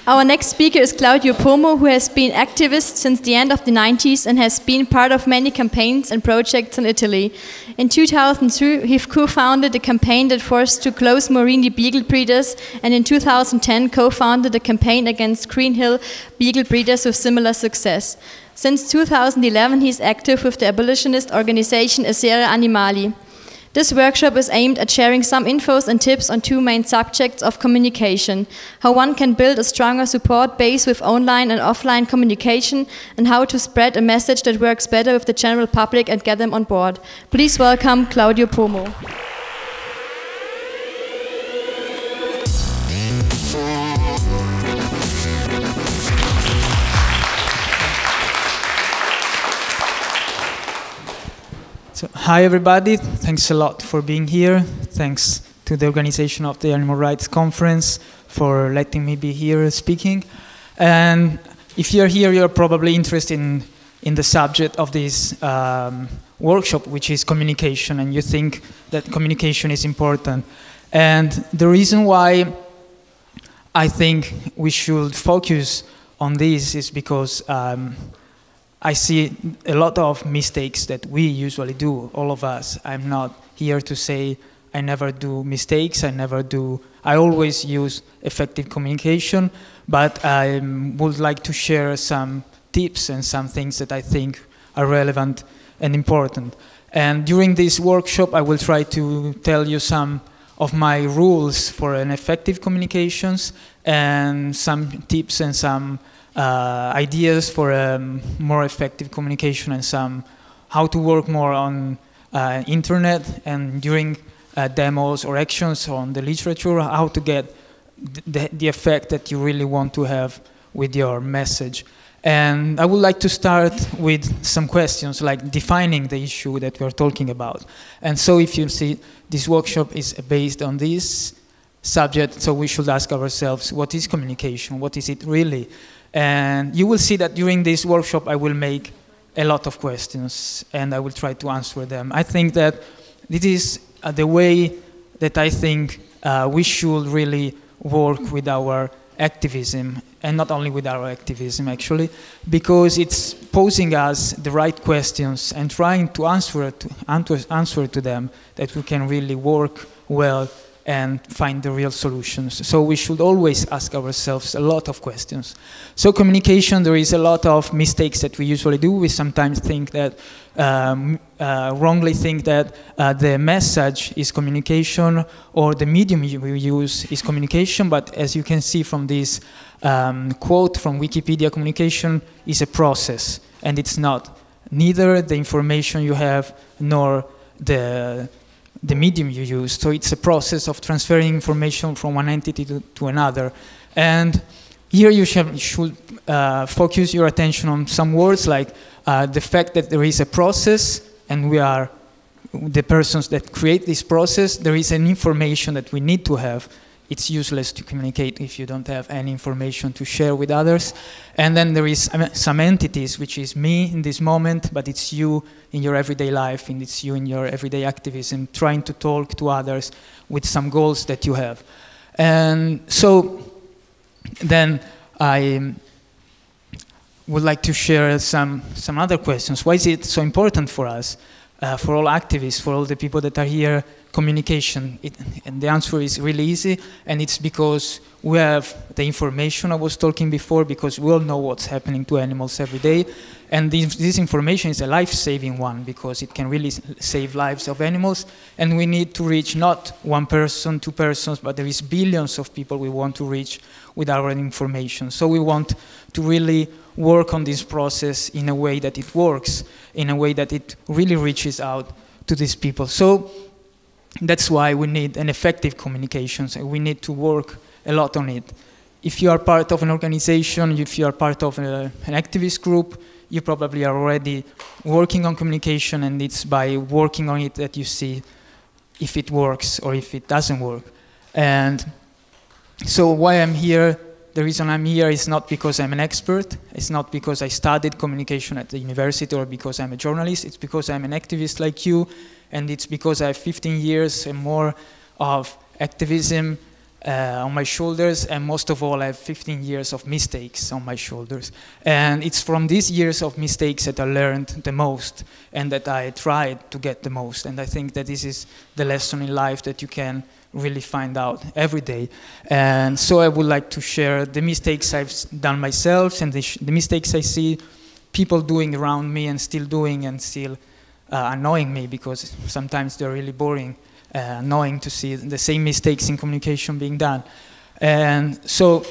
Our next speaker is Claudio Pomo, who has been activist since the end of the 90s and has been part of many campaigns and projects in Italy. In 2002, he co-founded a campaign that forced to close Morini beagle breeders, and in 2010 co-founded a campaign against Green Hill beagle breeders with similar success. Since 2011, he is active with the abolitionist organization Essere Animali. This workshop is aimed at sharing some infos and tips on two main subjects of communication: how one can build a stronger support base with online and offline communication, and how to spread a message that works better with the general public and get them on board. Please welcome Claudio Pomo. So, hi everybody, thanks a lot for being here. Thanks to the organization of the Animal Rights Conference for letting me be here speaking. And if you're here, you're probably interested in the subject of this workshop, which is communication, and you think that communication is important. And the reason why I think we should focus on this is because I see a lot of mistakes that we usually do, all of us. I'm not here to say I never do mistakes, I always use effective communication, but I would like to share some tips and some things that I think are relevant and important. And during this workshop, I will try to tell you some of my rules for an effective communications and some tips and some ideas for more effective communication and some how to work more on internet and during demos or actions on the literature, how to get the effect that you really want to have with your message. And I would like to start with some questions like defining the issue that we're talking about. And so if you see, this workshop is based on this subject, so we should ask ourselves, what is communication? What is it really? And you will see that during this workshop I will make a lot of questions and I will try to answer them. I think that this is the way that I think we should really work with our activism, and not only with our activism actually, because it's posing us the right questions and trying to answer to them that we can really work well and find the real solutions. So we should always ask ourselves a lot of questions. So communication, there is a lot of mistakes that we usually do. We sometimes think that, wrongly think that the message is communication or the medium we use is communication, but as you can see from this quote from Wikipedia, communication is a process, and it's not. Neither the information you have nor the medium you use. So it's a process of transferring information from one entity to another. And here you should focus your attention on some words like the fact that there is a process and we are the persons that create this process. There is an information that we need to have. It's useless to communicate if you don't have any information to share with others. And then there is some entities, which is me in this moment, but it's you in your everyday life, and it's you in your everyday activism, trying to talk to others with some goals that you have. And so then I would like to share some other questions. Why is it so important for us, for all activists, for all the people that are here, communication? And the answer is really easy, and it's because we have the information I was talking before, because we all know what's happening to animals every day, and this information is a life-saving one, because it can really save lives of animals, and we need to reach not one person, two persons, but there is billions of people we want to reach with our information. So we want to really work on this process in a way that it works, in a way that it really reaches out to these people. So that's why we need an effective communication. So we need to work a lot on it. If you are part of an organization, if you are part of an activist group, you probably are already working on communication, and it's by working on it that you see if it works or if it doesn't work. And so why I'm here, the reason I'm here is not because I'm an expert, it's not because I studied communication at the university or because I'm a journalist, it's because I'm an activist like you, and it's because I have 15 years and more of activism on my shoulders, and most of all, I have 15 years of mistakes on my shoulders. And it's from these years of mistakes that I learned the most, and that I tried to get the most. And I think that this is the lesson in life that you can really find out every day. And so I would like to share the mistakes I've done myself, and the mistakes I see people doing around me and still doing, and still annoying me, because sometimes they're really boring. Annoying to see the same mistakes in communication being done. And so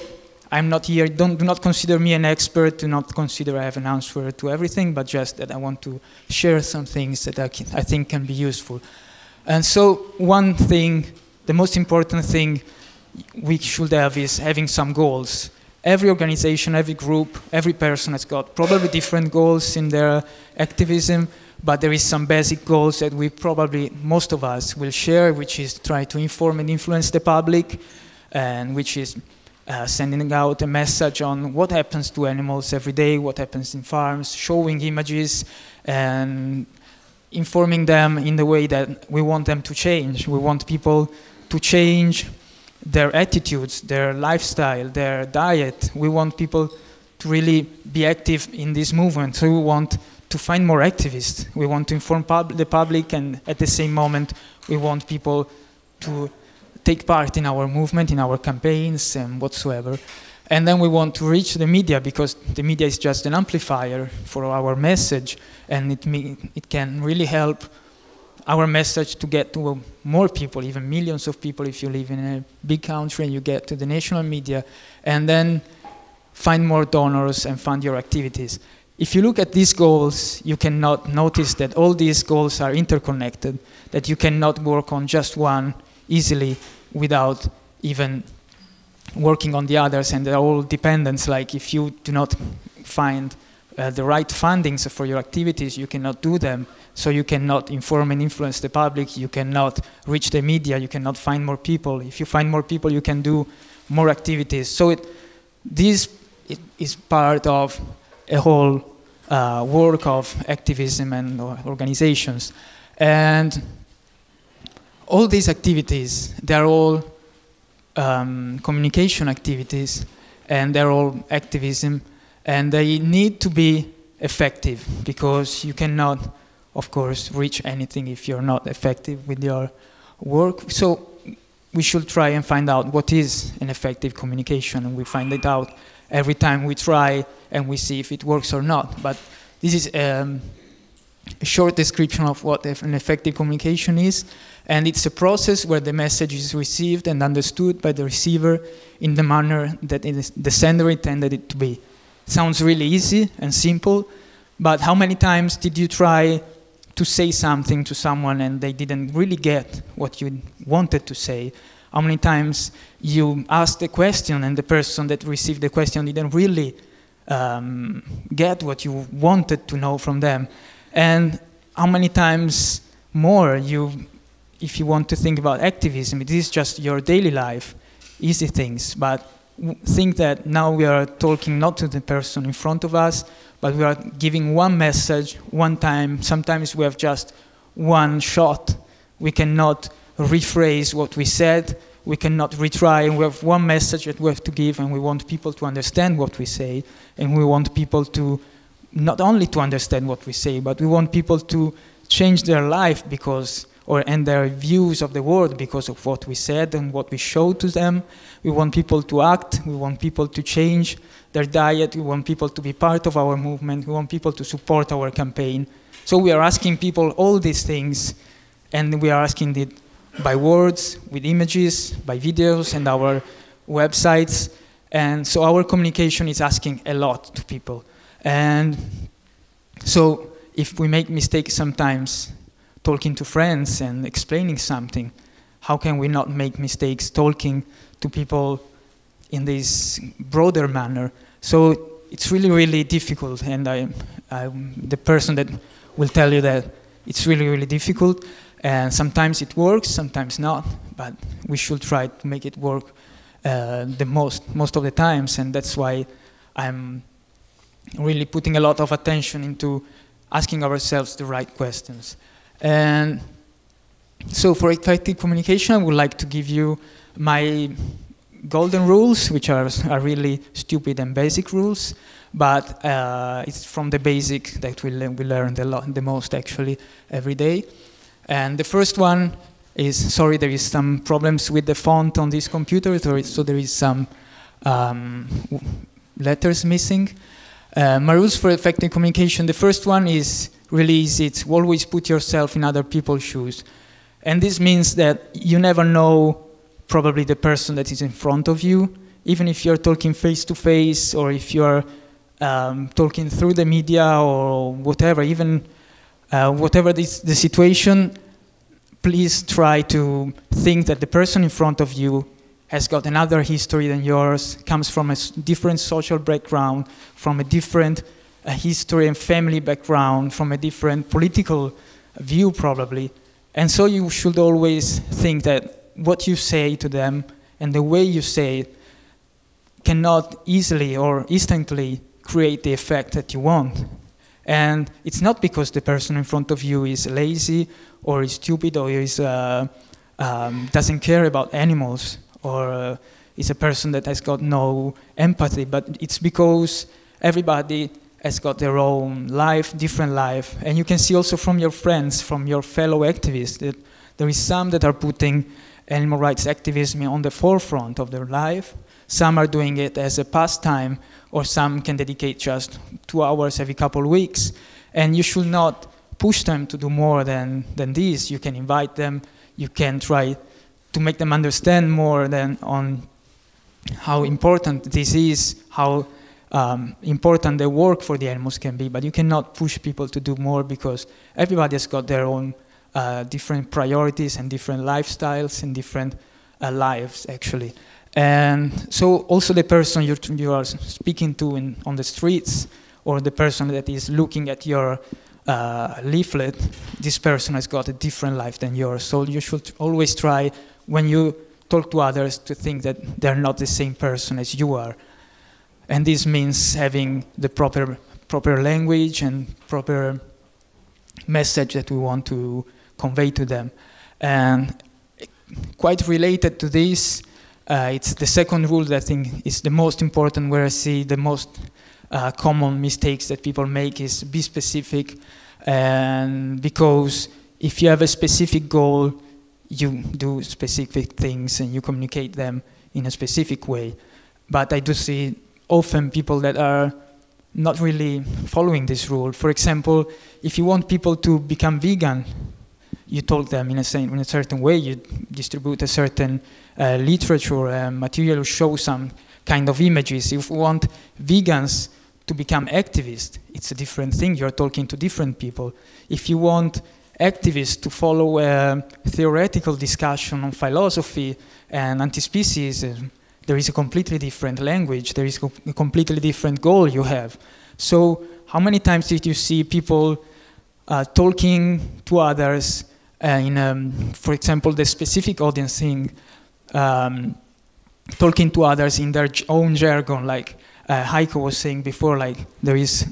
I'm not here, do not consider me an expert, do not consider I have an answer to everything, but just that I want to share some things that I think can be useful. And so one thing, the most important thing we should have is having some goals. Every organization, every group, every person has got probably different goals in their activism, but there is some basic goals that we probably, most of us, will share, which is try to inform and influence the public, and which is sending out a message on what happens to animals every day, what happens in farms, showing images, and informing them in the way that we want them to change. We want people to change their attitudes, their lifestyle, their diet. We want people to really be active in this movement. So we want to find more activists. We want to inform the public, and at the same moment, we want people to take part in our movement, in our campaigns, and whatsoever. And then we want to reach the media, because the media is just an amplifier for our message, and it can really help our message to get to more people, even millions of people if you live in a big country and you get to the national media, and then find more donors and fund your activities. If you look at these goals, you cannot notice that all these goals are interconnected, that you cannot work on just one easily without even working on the others, and they're all dependent. Like if you do not find the right fundings for your activities, you cannot do them. So you cannot inform and influence the public, you cannot reach the media, you cannot find more people. If you find more people, you can do more activities. So this is part of a whole work of activism and organizations. And all these activities, they're all communication activities, and they're all activism, and they need to be effective, because you cannot, of course, reach anything if you're not effective with your work. So we should try and find out what is an effective communication, and we find it out every time we try, and we see if it works or not. But this is a short description of what an effective communication is, and it's a process where the message is received and understood by the receiver in the manner that the sender intended it to be. Sounds really easy and simple, but how many times did you try to say something to someone and they didn't really get what you wanted to say? How many times you asked a question and the person that received the question didn't really get what you wanted to know from them? And how many times more if you want to think about activism, it is just your daily life, easy things, but think that now we are talking not to the person in front of us, but we are giving one message, one time. Sometimes we have just one shot. We cannot rephrase what we said. We cannot retry. And we have one message that we have to give, and we want people to understand what we say. And we want people to not only to understand what we say, but we want people to change their life and their views of the world because of what we said and what we showed to them. We want people to act. We want people to change their diet. We want people to be part of our movement. We want people to support our campaign. So we are asking people all these things, and we are asking it by words, with images, by videos, and our websites. And so our communication is asking a lot to people. And so if we make mistakes sometimes talking to friends and explaining something, how can we not make mistakes talking to people in this broader manner? So it's really, really difficult, and I'm the person that will tell you that it's really, really difficult, and sometimes it works, sometimes not, but we should try to make it work most of the times, and that's why I'm really putting a lot of attention into asking ourselves the right questions. And so for effective communication, I would like to give you my golden rules, which are really stupid and basic rules, but it's from the basic that we learn the most actually every day. And the first one is, sorry, there is some problems with the font on this computer, so there is some letters missing. My rules for effective communication, the first one is really easy. It's always put yourself in other people's shoes. And this means that you never know probably the person that is in front of you, even if you're talking face to face, or if you're talking through the media or whatever, even whatever the situation, please try to think that the person in front of you has got another history than yours, comes from a different social background, from a different history and family background, from a different political view probably. And so you should always think that what you say to them and the way you say it cannot easily or instantly create the effect that you want. And it's not because the person in front of you is lazy or is stupid or is, doesn't care about animals, or is a person that has got no empathy, but it's because everybody has got their own life, different life. And you can see also from your friends, from your fellow activists, that there is some that are putting animal rights activism on the forefront of their life. Some are doing it as a pastime, or some can dedicate just 2 hours every couple of weeks. And you should not push them to do more than this. You can invite them, you can try to make them understand more than on how important this is, how important the work for the animals can be, but you cannot push people to do more because everybody has got their own different priorities and different lifestyles and different lives actually. And so also the person you are speaking to on the streets, or the person that is looking at your leaflet, this person has got a different life than yours. So you should always try, when you talk to others, to think that they're not the same person as you are. And this means having the proper language and proper message that we want to convey to them. And quite related to this, it's the second rule that I think is the most important, where I see the most common mistakes that people make is be specific. And because if you have a specific goal, you do specific things and you communicate them in a specific way. But I do see often people that are not really following this rule. For example, if you want people to become vegan, you talk them in a certain way, you distribute a certain literature, material, show some kind of images. If you want vegans to become activists, it's a different thing, you're talking to different people. If you want activists to follow a theoretical discussion on philosophy and anti-speciesism, there is a completely different language, there is a completely different goal you have. So how many times did you see people talking to others for example, the specific audience thing, talking to others in their own jargon, like Heiko was saying before, like there is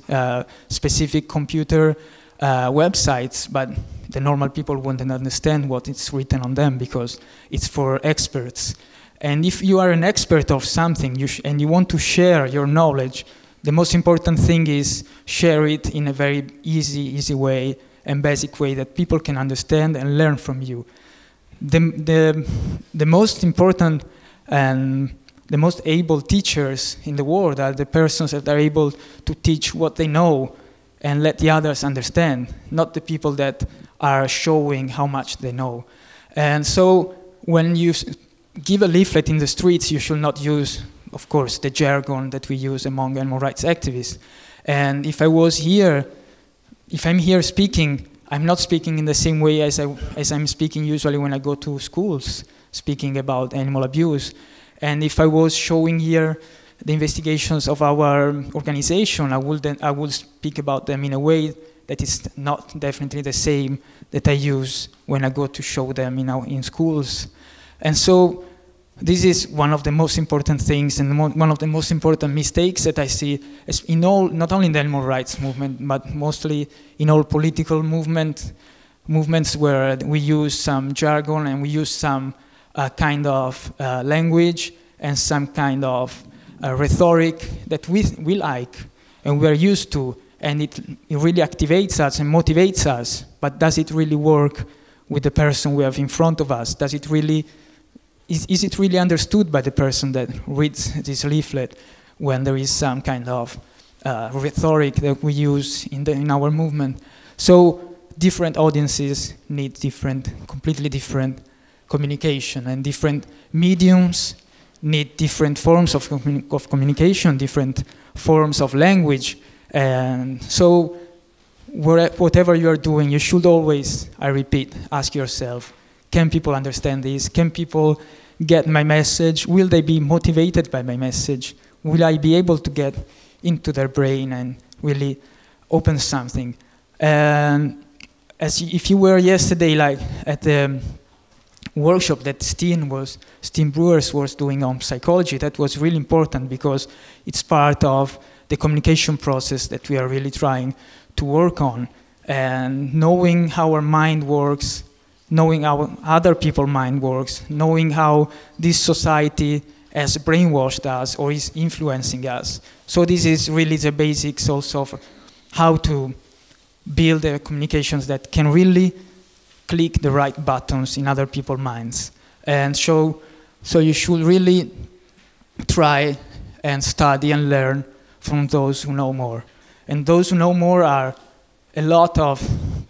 specific computer websites, but the normal people wouldn't understand what it's written on them because it's for experts. And if you are an expert of something and you want to share your knowledge, the most important thing is share it in a very easy way and basic way that people can understand and learn from you. The most important and the most able teachers in the world are the persons that are able to teach what they know and let the others understand, not the people that are showing how much they know. And so when you give a leaflet in the streets, you should not use, of course, the jargon that we use among animal rights activists. And if I'm here speaking, I'm not speaking in the same way as I'm speaking usually when I go to schools, speaking about animal abuse. And if I was showing here the investigations of our organization, I would speak about them in a way that is not definitely the same that I use when I go to show them in schools. And so this is one of the most important things and one of the most important mistakes that I see in all, not only in the animal rights movement, but mostly in all political movements where we use some jargon and we use some kind of language, and some kind of rhetoric that we like and we're used to, and it really activates us and motivates us, but does it really work with the person we have in front of us? Does it really, is it really understood by the person that reads this leaflet when there is some kind of rhetoric that we use in our movement? So different audiences need completely different communication, and different mediums need different forms of communication, different forms of language. And so whatever you are doing, you should always, I repeat, ask yourself, can people understand this? Can people get my message? Will they be motivated by my message? Will I be able to get into their brain and really open something? And if you were yesterday, like at the workshop that Steam Brewers was doing on psychology, that was really important because it's part of the communication process that we are really trying to work on. And knowing how our mind works, knowing how other people's mind works, knowing how this society has brainwashed us or is influencing us. So this is really the basics also of how to build the communications that can really click the right buttons in other people's minds. And so you should really try and study and learn from those who know more. And those who know more are a lot of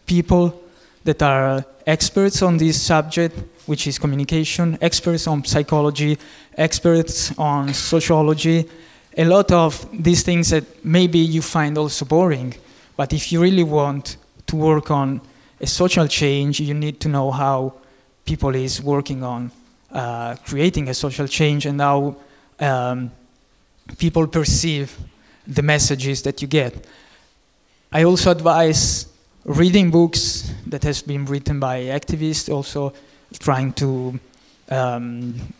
people that are experts on this subject, which is communication, experts on psychology, experts on sociology, a lot of these things that maybe you find also boring. But if you really want to work on a social change, you need to know how people is working on creating a social change and how people perceive the messages that you get. I also advise reading books that has been written by activists, also trying to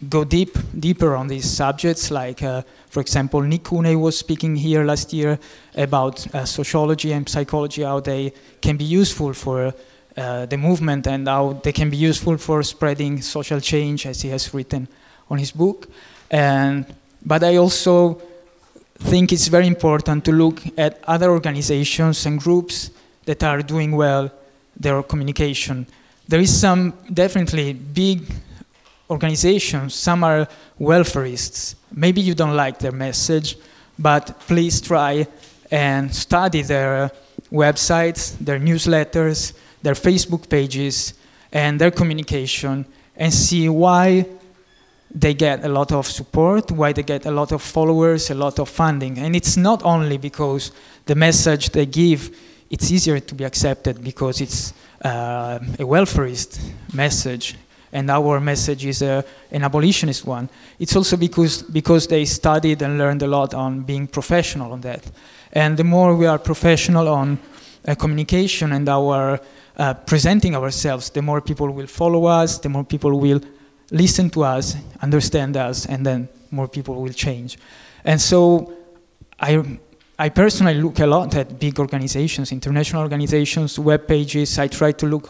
go deeper on these subjects, like, for example, Nick Cooney was speaking here last year about sociology and psychology, how they can be useful for the movement and how they can be useful for spreading social change, as he has written on his book. But I also think it's very important to look at other organizations and groups that are doing well their communication. There is some definitely big organizations, some are welfareists. Maybe you don't like their message, but please try and study their websites, their newsletters, their Facebook pages, and their communication, and see why they get a lot of support, why they get a lot of followers, a lot of funding. And it's not only because the message they give, it's easier to be accepted because it's a welfareist message, and our message is an abolitionist one. It's also because they studied and learned a lot on being professional on that. And the more we are professional on communication and our presenting ourselves, the more people will follow us, the more people will listen to us, understand us, and then more people will change. And so I personally look a lot at big organizations, international organizations, web pages. I try to look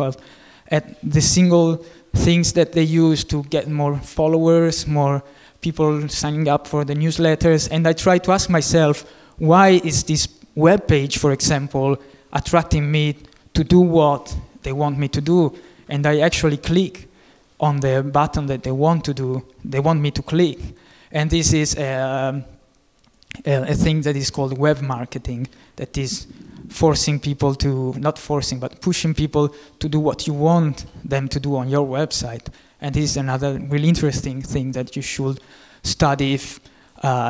at the single things that they use to get more followers, more people signing up for the newsletters, and I try to ask myself, why is this web page, for example, attracting me to do what they want me to do? And I actually click on the button that they want me to click. And this is a thing that is called web marketing, that is forcing people to, not forcing, but pushing people to do what you want them to do on your website. And this is another really interesting thing that you should study if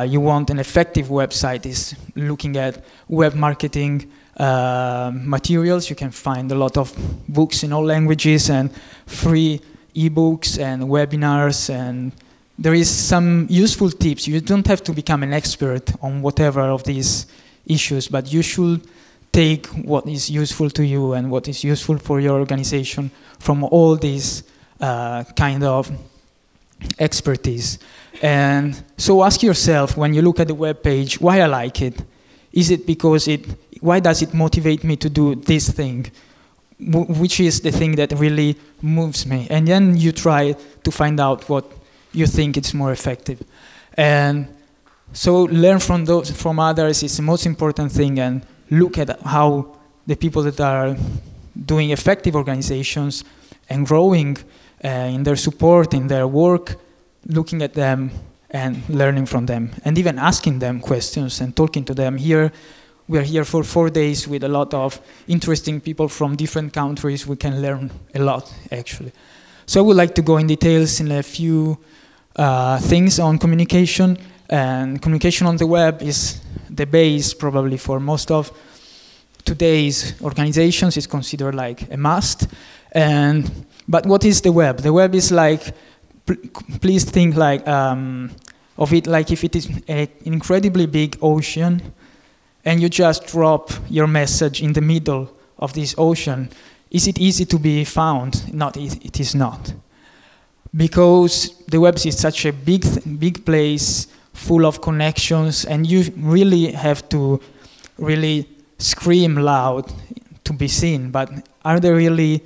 you want an effective website, is looking at web marketing materials. You can find a lot of books in all languages and free ebooks and webinars, and there is some useful tips. You don't have to become an expert on whatever of these issues, but you should take what is useful to you and what is useful for your organization from all these kind of expertise. And so ask yourself, when you look at the web page, why I like it? Is it because why does it motivate me to do this thing? Which is the thing that really moves me? And then you try to find out what you think is more effective. And so learn from others is the most important thing, and look at how the people that are doing effective organizations and growing in their support, in their work, looking at them and learning from them, and even asking them questions and talking to them. Here, we're here for 4 days with a lot of interesting people from different countries. We can learn a lot, actually. So I would like to go in details in a few things on communication. And communication on the web is the base, probably, for most of today's organizations. It's considered like a must. But what is the web? The web is like, please think like of it like if it is an incredibly big ocean, and you just drop your message in the middle of this ocean. Is it easy to be found? Not, it is not. Because the web is such a big place, full of connections, and you really have to really scream loud to be seen, but are they really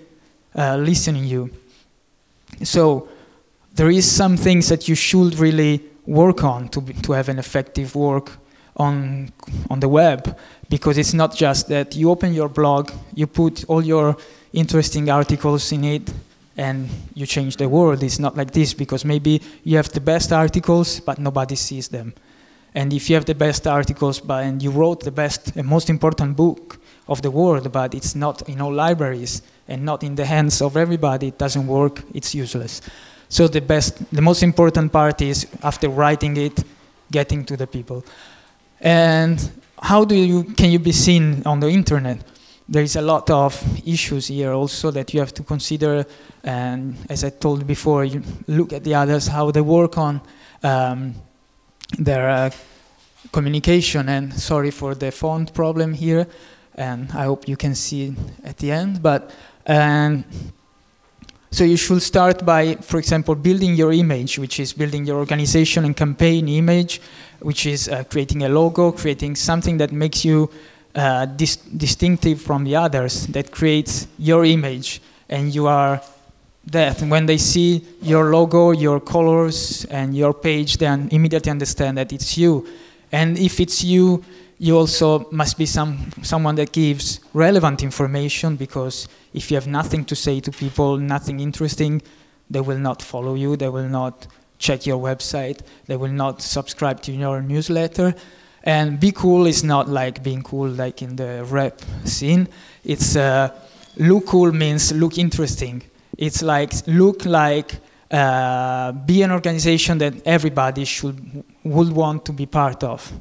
listening you? So there is some things that you should really work on to have an effective work on the web, because it's not just that you open your blog, you put all your interesting articles in it, and you change the world. It's not like this, because maybe you have the best articles, but nobody sees them. And if you have the best articles, and you wrote the best and most important book of the world, but it's not in all libraries and not in the hands of everybody, it doesn't work, it's useless. So the most important part is, after writing it, getting to the people. And how can you be seen on the internet? There is a lot of issues here also that you have to consider, and as I told before, you look at the others, how they work on their communication. And sorry for the font problem here, and I hope you can see it at the end. But so you should start by, for example, building your image, which is building your organization and campaign image, which is creating a logo, creating something that makes you distinctive from the others, that creates your image, and you are that. When they see your logo, your colors, and your page, they immediately understand that it's you. And if it's you, you also must be someone that gives relevant information, because if you have nothing to say to people, nothing interesting, they will not follow you, they will not check your website, they will not subscribe to your newsletter. And be cool is not like being cool like in the rap scene. It's look cool means look interesting. It's like look like be an organization that everybody would want to be part of.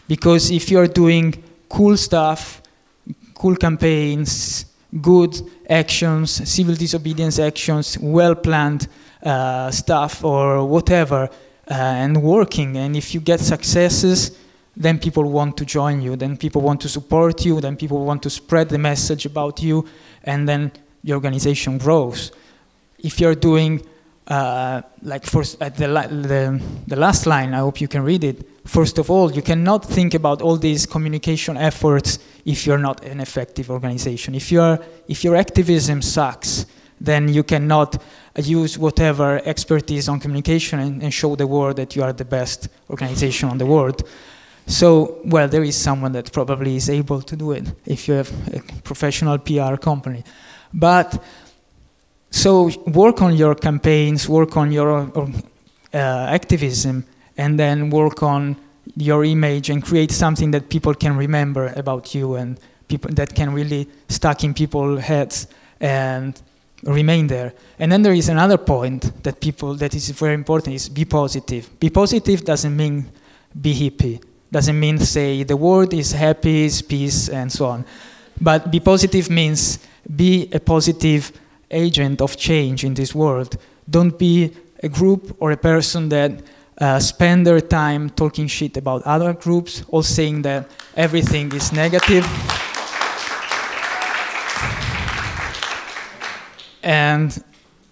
Because if you're doing cool stuff, cool campaigns, good actions, civil disobedience actions, well-planned stuff or whatever, and working, and if you get successes, then people want to join you, then people want to support you, then people want to spread the message about you, and then the organization grows. If you're doing, like at the last line, I hope you can read it. First of all, you cannot think about all these communication efforts if you're not an effective organization. If your activism sucks, then you cannot use whatever expertise on communication and show the world that you are the best organization on the world. So, well, there is someone that probably is able to do it if you have a professional PR company. But, so work on your campaigns, work on your activism, and then work on your image and create something that people can remember about you, and people that can really stuck in people's heads and remain there. And then there is another point that is very important, is be positive. Be positive doesn't mean be hippie. Doesn't mean say the world is happy, is peace, and so on. But be positive means be a positive agent of change in this world. Don't be a group or a person that spend their time talking shit about other groups, or saying that everything is negative. And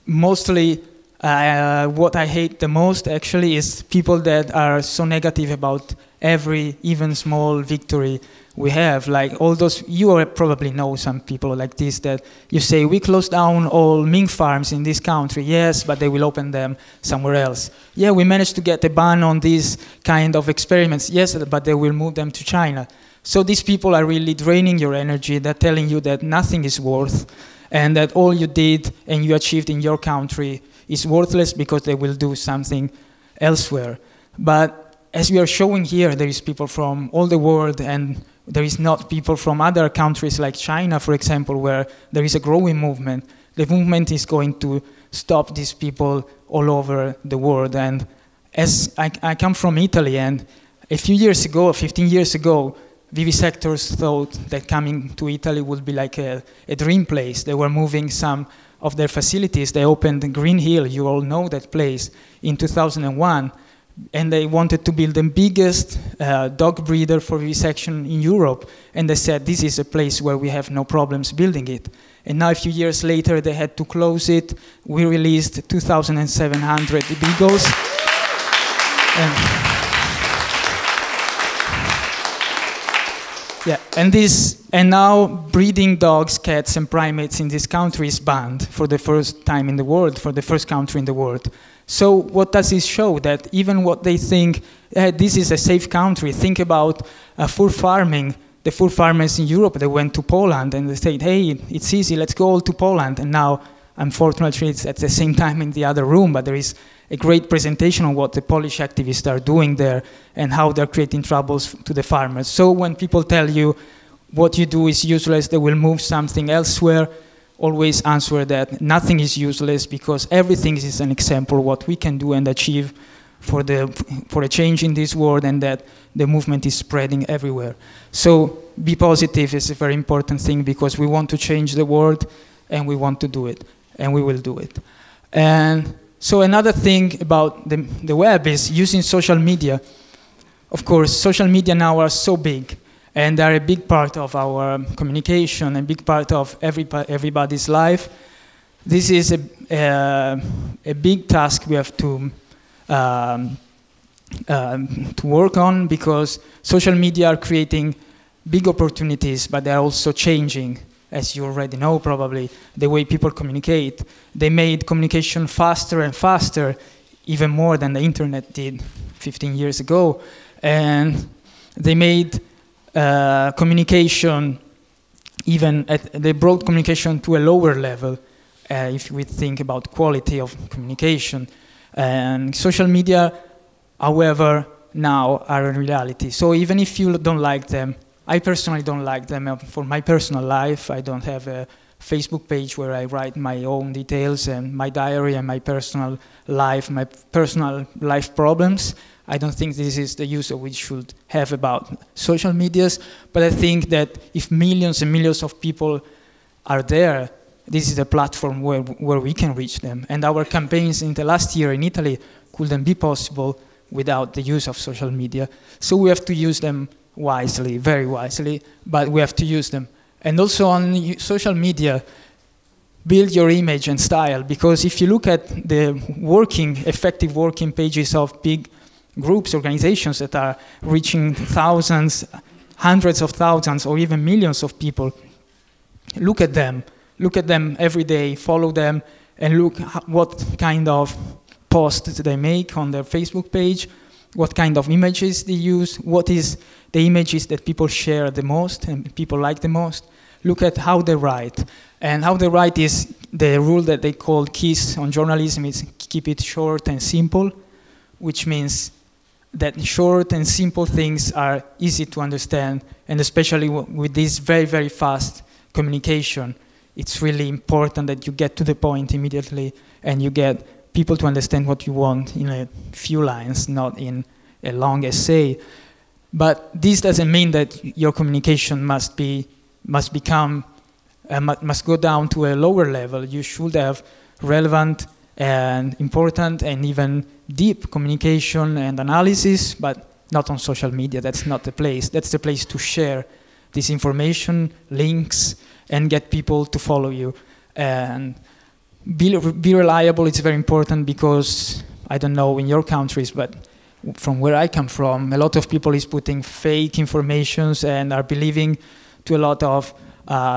mostly, what I hate the most actually is people that are so negative about every even small victory we have. Like all those, you probably know some people like this that you say, we closed down all mink farms in this country. Yes, but they will open them somewhere else. Yeah, we managed to get a ban on these kind of experiments. Yes, but they will move them to China. So these people are really draining your energy. They're telling you that nothing is worth and that all you did and you achieved in your country is worthless because they will do something elsewhere. But as we are showing here, there is people from all the world, and there is not people from other countries like China, for example, where there is a growing movement. The movement is going to stop these people all over the world. And as I come from Italy, and a few years ago, 15 years ago, vivisectors thought that coming to Italy would be like a dream place. They were moving some of their facilities. They opened Green Hill, you all know that place, in 2001. And they wanted to build the biggest dog breeder for vivisection in Europe. And they said, this is a place where we have no problems building it. And now a few years later, they had to close it. We released 2,700 beagles. Yeah, and now breeding dogs, cats, and primates in this country is banned for the first time in the world, for the first country in the world. So what does this show? That even what they think, this is a safe country, think about fur farming. The fur farmers in Europe, they went to Poland and they said, hey, it's easy, let's go all to Poland. And now, unfortunately, it's at the same time in the other room, but there is a great presentation on what the Polish activists are doing there and how they're creating troubles to the farmers. So when people tell you what you do is useless, they will move something elsewhere, always answer that nothing is useless because everything is an example of what we can do and achieve for a change in this world, and that the movement is spreading everywhere. So be positive is a very important thing because we want to change the world and we want to do it and we will do it. And so another thing about the web is using social media. Of course, social media now are so big and they're a big part of our communication, a big part of everybody's life. This is a big task we have to work on because social media are creating big opportunities, but they're also changing, as you already know probably, the way people communicate. They made communication faster and faster, even more than the internet did 15 years ago. And they made communication, they brought communication to a lower level, if we think about quality of communication. And social media, however, now are a reality. So even if you don't like them, I personally don't like them for my personal life. I don't have a Facebook page where I write my own details and my diary and my personal life problems. I don't think this is the use we should have about social medias, but I think that if millions and millions of people are there, this is a platform where we can reach them. And our campaigns in the last year in Italy couldn't be possible without the use of social media. So we have to use them wisely, very wisely, but we have to use them. And also on social media, build your image and style, because if you look at the effective working pages of big groups, organizations that are reaching thousands, hundreds of thousands, or even millions of people, look at them every day, follow them, and look what kind of posts they make on their Facebook page, what kind of images they use, what is the images that people share the most and people like the most. Look at how they write. And how they write is the rule that they call KISS on journalism, is keep it short and simple, which means that short and simple things are easy to understand, and especially with this very, very fast communication, it's really important that you get to the point immediately and you get people to understand what you want in a few lines, not in a long essay. But this doesn't mean that your communication must go down to a lower level. You should have relevant and important and even deep communication and analysis, but not on social media. That's not the place. That's the place to share this information, links, and get people to follow you. And be reliable. It's very important because, I don't know in your countries, but from where I come from, a lot of people is putting fake informations and are believing to a lot of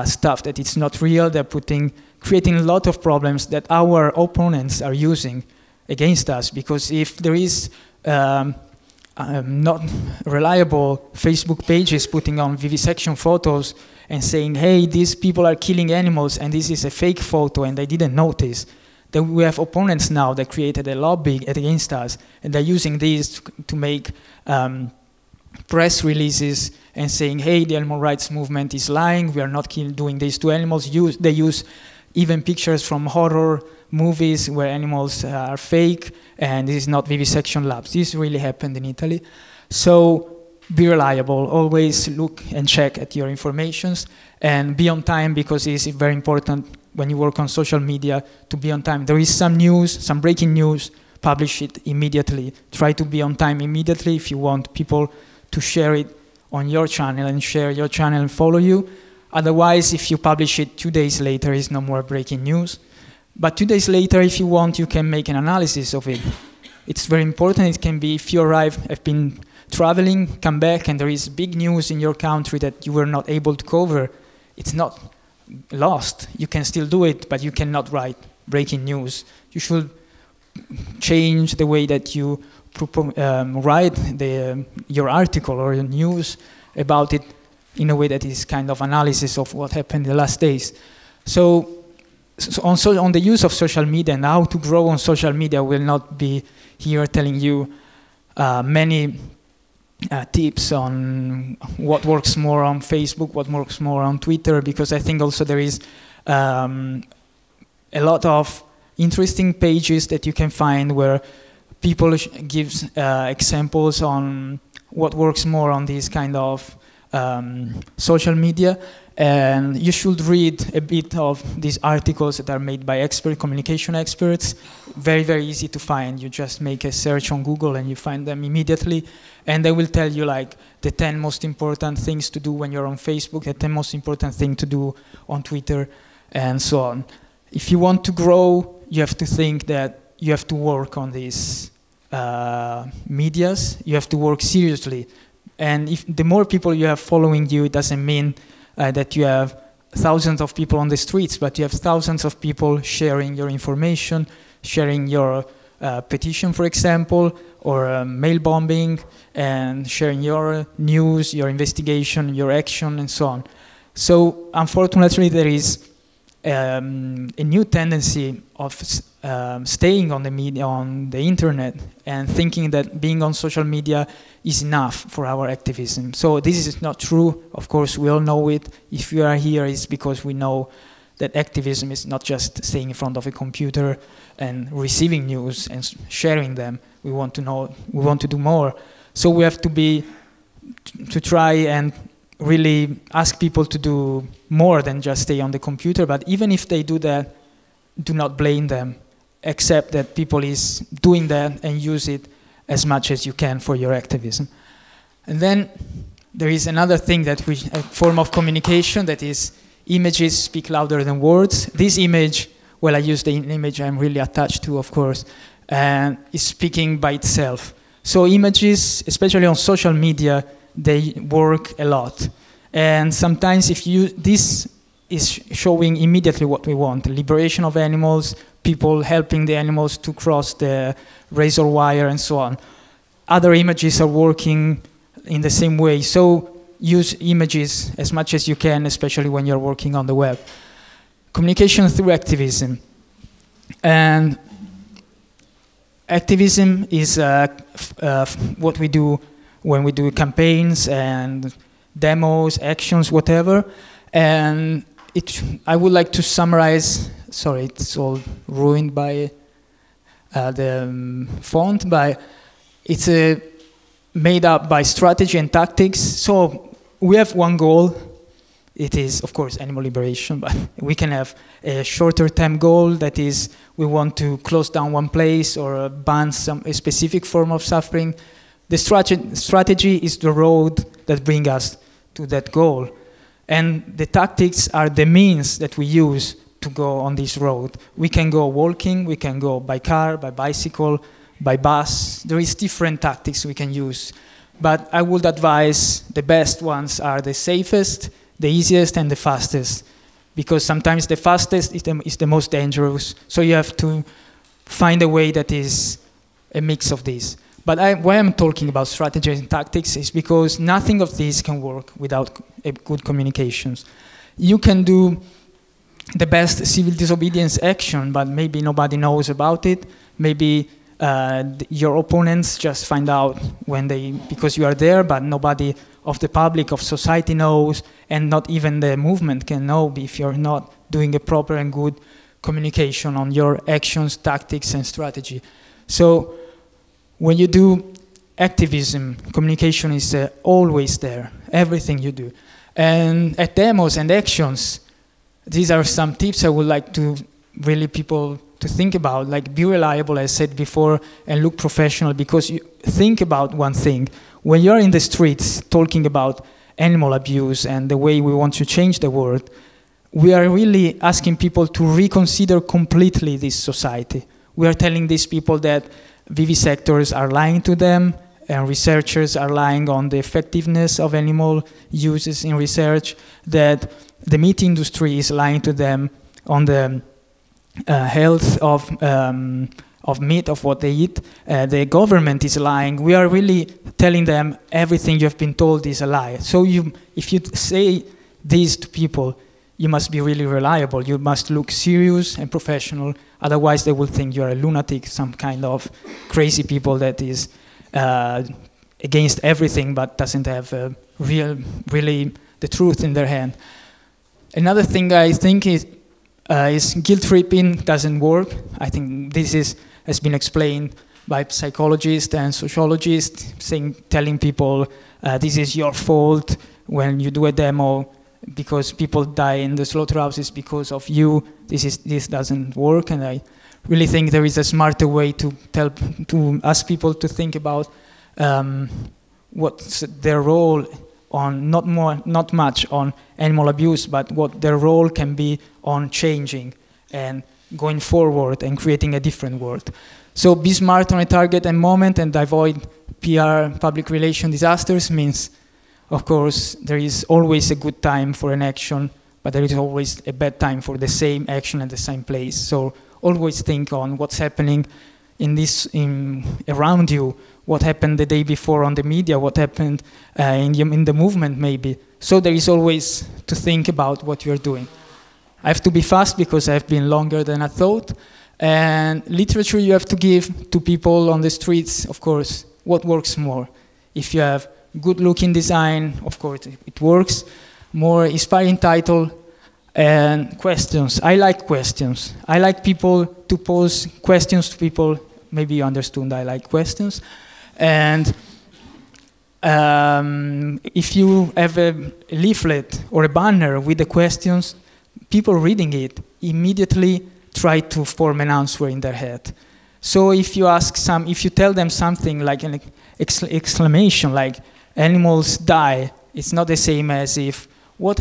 stuff that it's not real. They're creating a lot of problems that our opponents are using against us, because if there is not reliable Facebook pages putting on vivisection photos and saying, hey, these people are killing animals and this is a fake photo and they didn't notice, then we have opponents now that created a lobby against us, and they're using these to make press releases and saying, hey, the animal rights movement is lying, we are not doing this to animals. They use even pictures from horror movies where animals are fake, and this is not vivisection labs. This really happened in Italy. So be reliable, always look and check at your informations, and be on time, because it is very important when you work on social media to be on time. There is some news, some breaking news, publish it immediately. Try to be on time immediately if you want people to share it on your channel and share your channel and follow you. Otherwise, if you publish it 2 days later, it's no more breaking news. But 2 days later, if you want, you can make an analysis of it. It's very important. It can be if you have been traveling, come back, and there is big news in your country that you were not able to cover. It's not lost. You can still do it, but you cannot write breaking news. You should change the way that you write your article or your news about it in a way that is kind of analysis of what happened in the last days. So on the use of social media and how to grow on social media, will not be here telling you many tips on what works more on Facebook, what works more on Twitter, because I think also there is a lot of interesting pages that you can find where people gives examples on what works more on these kind of social media. And you should read a bit of these articles that are made by communication experts. Very, very easy to find. You just make a search on Google and you find them immediately. And they will tell you like the 10 most important things to do when you're on Facebook, the 10 most important things to do on Twitter, and so on. If you want to grow, you have to think that you have to work on these medias. You have to work seriously. And if the more people you have following you, it doesn't mean that you have thousands of people on the streets, but you have thousands of people sharing your information, sharing your petition, for example, or mail bombing, and sharing your news, your investigation, your action, and so on. So unfortunately, there is a new tendency of staying on the media, on the internet, and thinking that being on social media is enough for our activism. So this is not true. Of course, we all know it. If we are here, it's because we know that activism is not just staying in front of a computer and receiving news and sharing them. We want to know, we want to do more. So we have to try and really ask people to do more than just stay on the computer. But even if they do that, do not blame them. Accept that people is doing that and use it as much as you can for your activism. And then there is another thing that a form of communication, that is images speak louder than words. This image, well, I use the image I'm really attached to, of course, and is speaking by itself. So images, especially on social media, they work a lot. And sometimes this is showing immediately what we want: liberation of animals, people helping the animals to cross the razor wire, and so on. Other images are working in the same way. So use images as much as you can, especially when you're working on the web. Communication through activism. And activism is what we do when we do campaigns and demos, actions, whatever. And I would like to summarize. Sorry, it's all ruined by the font, but it's made up by strategy and tactics. So we have one goal. It is, of course, animal liberation, but we can have a shorter term goal, that is, we want to close down one place or ban a specific form of suffering. The strategy is the road that brings us to that goal. And the tactics are the means that we use to go on this road. We can go walking, we can go by car, by bicycle, by bus. There is different tactics we can use. But I would advise the best ones are the safest, the easiest, and the fastest. Because sometimes the fastest is the most dangerous. So you have to find a way that is a mix of these. But why I'm talking about strategies and tactics is because nothing of these can work without good communications. You can do the best civil disobedience action, but maybe nobody knows about it. Maybe your opponents just find out because you are there, but nobody of the public, of society knows, and not even the movement can know if you're not doing a proper and good communication on your actions, tactics, and strategy. So when you do activism, communication is always there, everything you do. And at demos and actions, these are some tips I would like to really people to think about, like be reliable, as I said before, and look professional, because you think about one thing. When you're in the streets talking about animal abuse and the way we want to change the world, we are really asking people to reconsider completely this society. We are telling these people that vivisectors are lying to them, and researchers are lying on the effectiveness of animal uses in research, that the meat industry is lying to them on the health of meat, of what they eat. The government is lying. We are really telling them everything you have been told is a lie. So if you say this to people, you must be really reliable. You must look serious and professional. Otherwise, they will think you're a lunatic, some kind of crazy people that is against everything but doesn't have really the truth in their hand. Another thing I think is guilt tripping doesn't work. I think this has been explained by psychologists and sociologists, telling people this is your fault when you do a demo because people die in the slaughterhouses because of you. This doesn't work, and I really think there is a smarter way to ask people to think about what's their role on not much on animal abuse, but what their role can be on changing and going forward and creating a different world. So be smart on a target and moment and avoid PR, public relation disasters means, of course, there is always a good time for an action, but there is always a bad time for the same action at the same place. So always think on what's happening around you, what happened the day before on the media, what happened in the movement maybe. So there is always to think about what you're doing. I have to be fast because I've been longer than I thought. And literature you have to give to people on the streets, of course, what works more. If you have good looking design, of course it works. More inspiring title and questions. I like questions. I like people to pose questions to people. Maybe you understood I like questions. And if you have a leaflet or a banner with the questions, people reading it immediately try to form an answer in their head. So if you tell them something like an exclamation, like animals die, it's not the same as what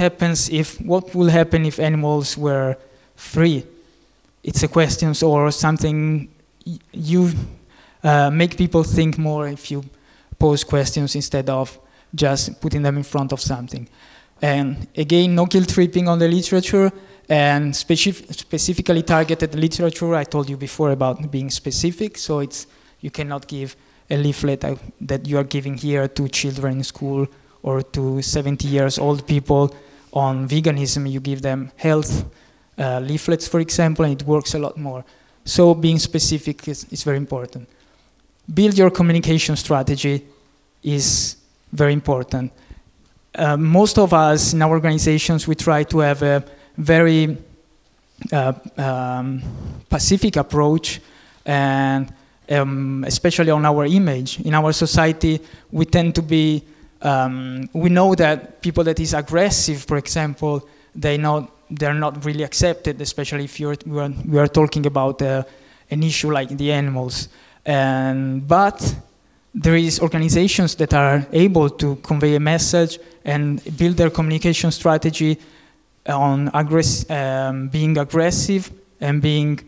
will happen if animals were free? It's a question or something you make people think more if you pose questions instead of just putting them in front of something. And again, no guilt tripping on the literature and specifically targeted literature. I told you before about being specific, so you cannot give a leaflet that you are giving here to children in school or to 70 years old people on veganism. You give them health leaflets, for example, and it works a lot more. So being specific is very important. Build your communication strategy is very important. Most of us in our organizations, we try to have a very pacific approach, and especially on our image. In our society, we tend to be, we know that people that is aggressive, for example, they're not really accepted, especially if we are talking about an issue like the animals. But there is organizations that are able to convey a message and build their communication strategy on being aggressive and being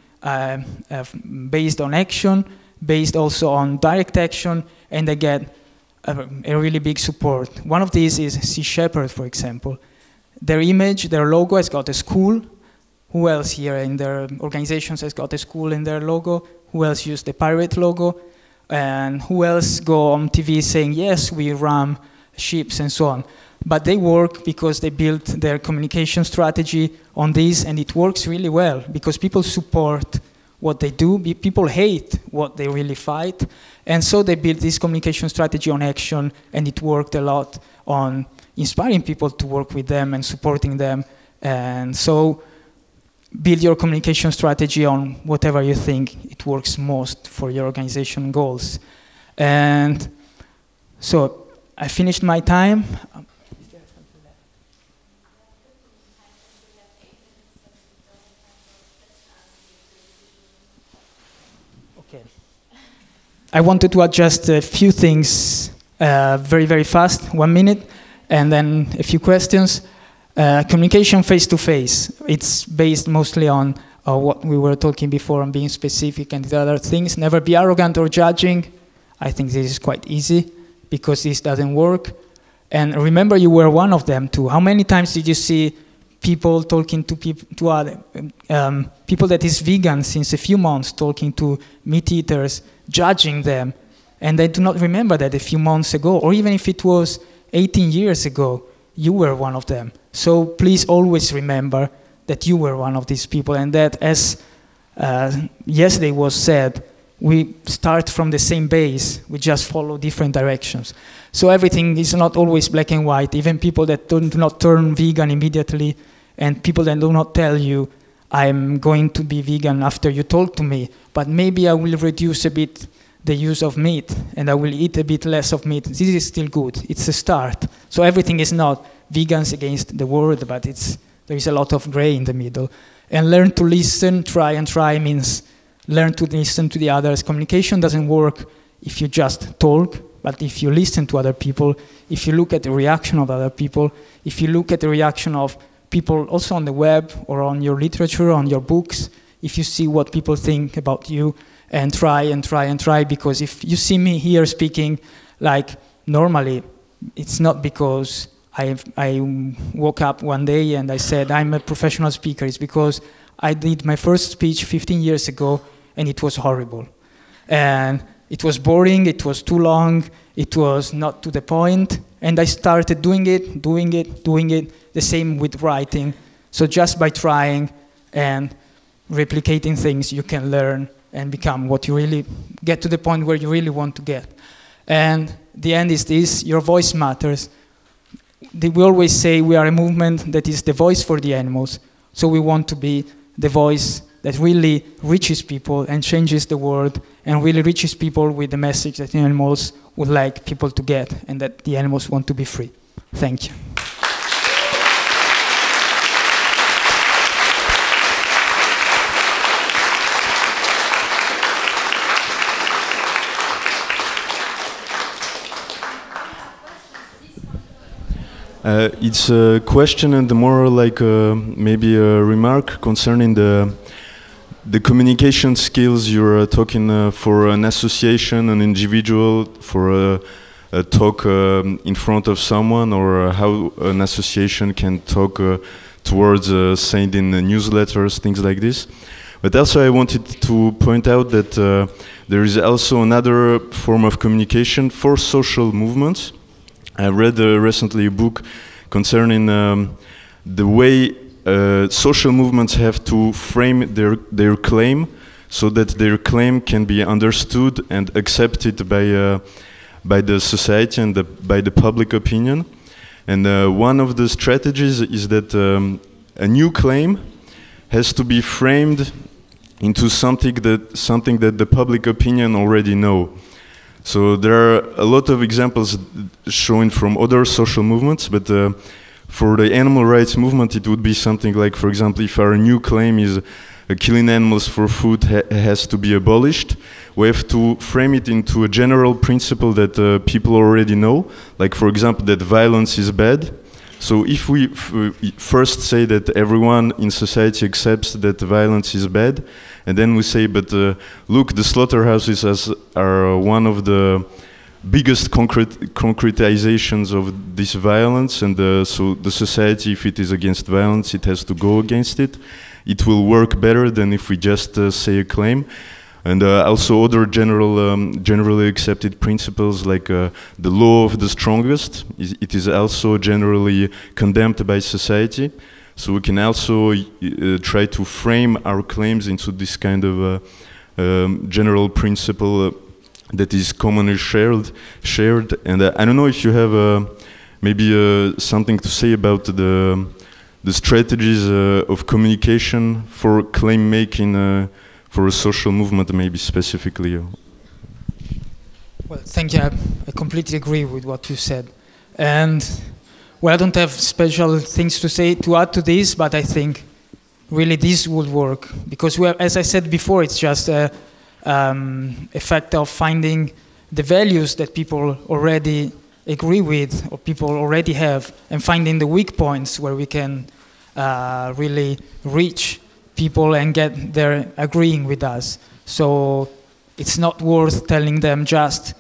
based on action based also on direct action, and they get a really big support. One of these is Sea Shepherd, for example. Their image, their logo has got a school. Who else here in their organizations has got a school in their logo? Who else used the pirate logo? And who else go on TV saying, yes, we ram ships and so on. But they work because they built their communication strategy on this, and it works really well because people support what they do. People hate what they really fight. And so they built this communication strategy on action, and it worked a lot on inspiring people to work with them and supporting them. And so build your communication strategy on whatever you think it works most for your organization goals. And so I finished my time. Okay. I wanted to adjust a few things very, very fast, 1 minute, and then a few questions. Communication face-to-face. It's based mostly on what we were talking before, on being specific and the other things. Never be arrogant or judging. I think this is quite easy because this doesn't work. And remember, you were one of them too. How many times did you see people talking to other people that is vegan since a few months, talking to meat eaters, judging them, and they do not remember that a few months ago, or even if it was 18 years ago, you were one of them. So please always remember that you were one of these people, and that, as yesterday was said, we start from the same base, we just follow different directions. So everything is not always black and white. Even people that do not turn vegan immediately, and people that do not tell you, I'm going to be vegan after you talk to me, but maybe I will reduce a bit the use of meat, and I will eat a bit less of meat. This is still good. It's a start. So everything is not vegans against the world, but there is a lot of gray in the middle. And learn to listen, try and try means learn to listen to the others. Communication doesn't work if you just talk, but if you listen to other people, if you look at the reaction of other people, if you look at the reaction of people also on the web or on your literature, on your books, if you see what people think about you, and try and try and try, because if you see me here speaking like normally, it's not because I woke up one day and I said I'm a professional speaker. It's because I did my first speech 15 years ago and it was horrible. And it was boring, it was too long, it was not to the point, and I started doing it, the same with writing. So just by trying and replicating things, you can learn and become what you really get to the point where you really want to get. And the end is this: your voice matters. We always say we are a movement that is the voice for the animals. So we want to be the voice that really reaches people and changes the world, and really reaches people with the message that animals would like people to get, and that the animals want to be free. Thank you. It's a question and more like maybe a remark concerning the communication skills you're talking for an association, an individual, for a talk in front of someone, or how an association can talk towards sending newsletters, things like this. But also I wanted to point out that there is also another form of communication for social movements. I read recently a book concerning the way social movements have to frame their claim so that their claim can be understood and accepted by the society and by the public opinion. And one of the strategies is that a new claim has to be framed into something that the public opinion already know. So there are a lot of examples shown from other social movements, but for the animal rights movement, it would be something like, for example, if our new claim is killing animals for food has to be abolished, we have to frame it into a general principle that people already know, like, for example, that violence is bad. So if we first say that everyone in society accepts that violence is bad, and then we say, but look, the slaughterhouses are one of the biggest concretizations of this violence, and so the society, if it is against violence, it has to go against it. It will work better than if we just say a claim. And also other generally accepted principles like the law of the strongest, it is also generally condemned by society. So we can also try to frame our claims into this kind of general principle that is commonly shared. And I don't know if you have maybe something to say about the strategies of communication for claim making for a social movement, maybe specifically. Well, thank you. I completely agree with what you said. And well, I don't have special things to say to add to this, but I think really this would work because we have, as I said before, it's just a fact of finding the values that people already agree with or people already have, and finding the weak points where we can really reach people and get their agreeing with us. So it's not worth telling them just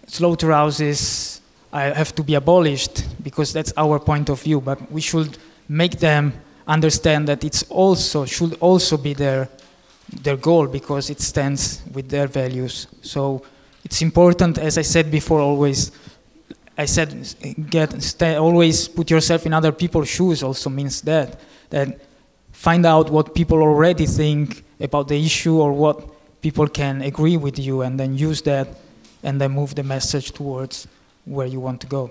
slaughterhouses have to be abolished because that's our point of view, but we should make them understand that it's also should also be their goal because it stands with their values. So it's important, as I said before, always always put yourself in other people's shoes. Also means that find out what people already think about the issue or what people can agree with you, and then use that and then move the message towards where you want to go.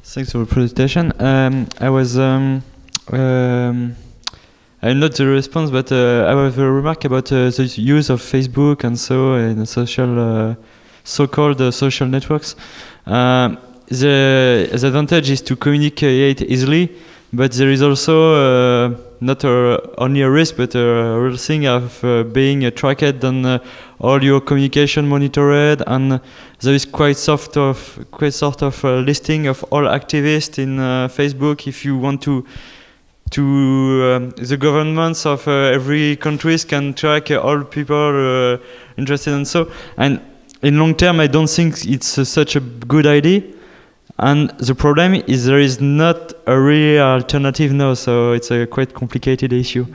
Thanks for the presentation. I not the response, but I have a remark about the use of Facebook and so in social, so-called social networks. The advantage is to communicate easily, but there is also not only a risk, but a real thing of being tracked and all your communication monitored, and there is quite sort of listing of all activists in Facebook. If you want to the governments of every countries can track all people interested in so, and in long term I don't think it's such a good idea. And the problem is there is not a real alternative now, so it's a quite complicated issue.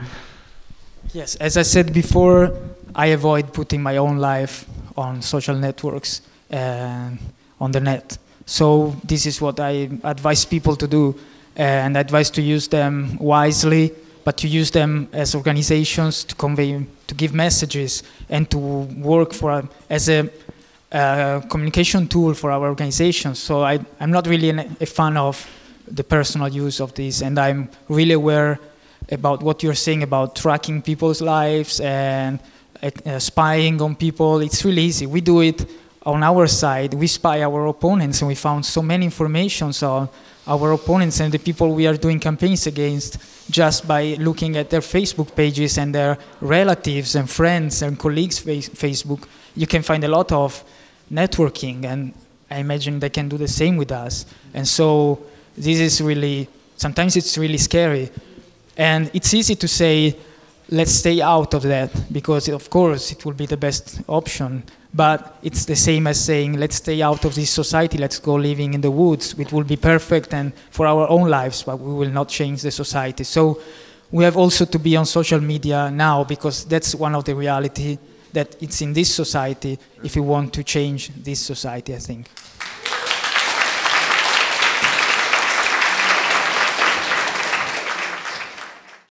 Yes, as I said before, I avoid putting my own life on social networks and on the net. So this is what I advise people to do, and advise to use them wisely, but to use them as organizations to convey, to give messages, and to work as a communication tool for our organization. So I'm not really a fan of the personal use of this, and I'm really aware about what you're saying about tracking people's lives and spying on people. It's really easy. We do it on our side. We spy our opponents, and we found so many informations on our opponents and the people we are doing campaigns against just by looking at their Facebook pages and their relatives and friends and colleagues' Facebook. You can find a lot of networking, and I imagine they can do the same with us. And so this is really, sometimes it's really scary. And it's easy to say, let's stay out of that, because of course it will be the best option. But it's the same as saying, let's stay out of this society, let's go living in the woods. It will be perfect and for our own lives, but we will not change the society. So we have also to be on social media now, because that's one of the reality that it's in this society if we want to change this society, I think.